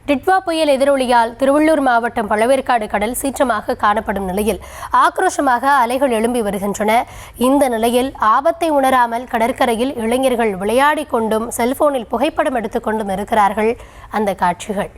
டிட்வா புயல் எதிரொலியால் திருவள்ளூர் மாவட்டம் பழவேற்காடு கடல் சீற்றமாக காணப்படும் நிலையில் ஆக்ரோஷமாக அலைகள் எழும்பி வருகின்றன. இந்த நிலையில் ஆபத்தை உணராமல் கடற்கரையில் இளைஞர்கள் விளையாடிக் கொண்டும் செல்போனில் புகைப்படம் எடுத்துக் கொண்டும் இருக்கிறார்கள். அந்த காட்சிகள்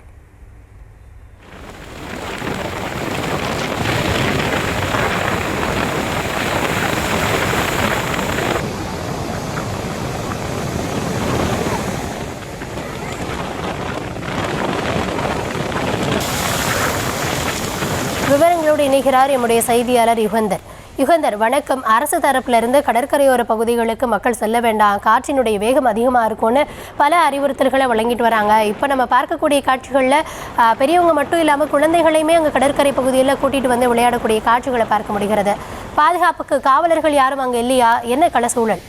விவரங்களோடு இணைகிறார் எம்முடைய செய்தியாளர் யுகந்தர். வணக்கம். அரசு தரப்பிலிருந்து கடற்கரையோர பகுதிகளுக்கு மக்கள் செல்ல வேண்டாம், காற்றினுடைய வேகம் அதிகமாக இருக்கும்னு பல அறிவுறுத்தல்களை வழங்கிட்டு வராங்க. இப்போ நம்ம பார்க்கக்கூடிய காட்சிகளில் பெரியவங்க மட்டும் இல்லாமல் குழந்தைகளையுமே அங்கே கடற்கரை பகுதியில் கூட்டிகிட்டு வந்து விளையாடக்கூடிய காட்சிகளை பார்க்க முடிகிறது. பாதுகாப்புக்கு காவலர்கள் யாரும் அங்கே இல்லையா? என்ன கள சூழல்?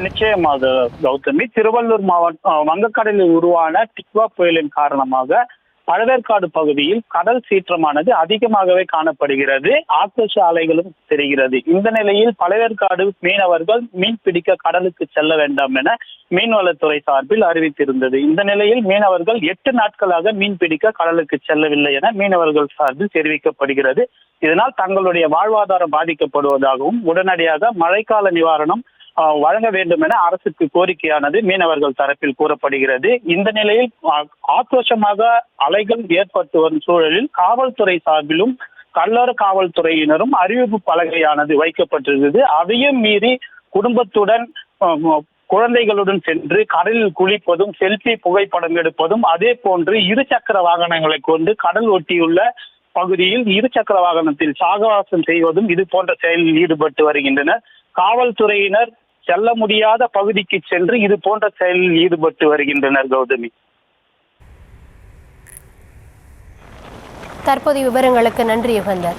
நிச்சயமாக கௌதமி, திருவள்ளூர் மாவட்டம் வங்கக்கடலில் உருவான டிட்வா புயலின் காரணமாக பழவேற்காடு பகுதியில் கடல் சீற்றமானது அதிகமாகவே காணப்படுகிறது. ஆக்ரோஷ அலைகளும் தெரிகிறது. இந்த நிலையில் பழவேற்காடு மீனவர்கள் மீன் பிடிக்க கடலுக்கு செல்ல வேண்டாம் என மீன்வளத்துறை சார்பில் அறிவித்திருந்தது. இந்த நிலையில் மீனவர்கள் 8 நாட்களாக மீன் பிடிக்க கடலுக்கு செல்லவில்லை என மீனவர்கள் சார்பில் தெரிவிக்கப்படுகிறது. இதனால் தங்களுடைய வாழ்வாதாரம் பாதிக்கப்படுவதாகவும் உடனடியாக மழைக்கால நிவாரணம் வழங்க வேண்டும் என அரசுக்கு கோரிக்கையானது மீனவர்கள் தரப்பில் கூறப்படுகிறது. இந்த நிலையில் ஆக்ரோஷமாக அலைகள் ஏற்பட்டு வரும் சூழலில் காவல்துறை சார்பிலும் கடலோர காவல்துறையினரும் அறிவிப்பு பலகையானது வைக்கப்பட்டிருந்தது. அதையும் மீறி குடும்பத்துடன் குழந்தைகளுடன் சென்று கடலில் குளிப்பதும் செல்ஃபி புகைப்படம் எடுப்பதும் அதே போன்று இருசக்கர வாகனங்களை கொண்டு கடல் ஒட்டியுள்ள பகுதியில் இருசக்கர வாகனத்தில் சாகவாசம் செய்வதும் இது போன்ற செயலில் ஈடுபட்டு வருகின்றனர். காவல்துறையினர் செல்ல முடியாத பகுதிக்கு சென்று இது போன்ற செயலில் ஈடுபட்டு வருகின்றனர். கௌதமி, தற்போதைய விவரங்களுக்கு நன்றி யுகந்தர்.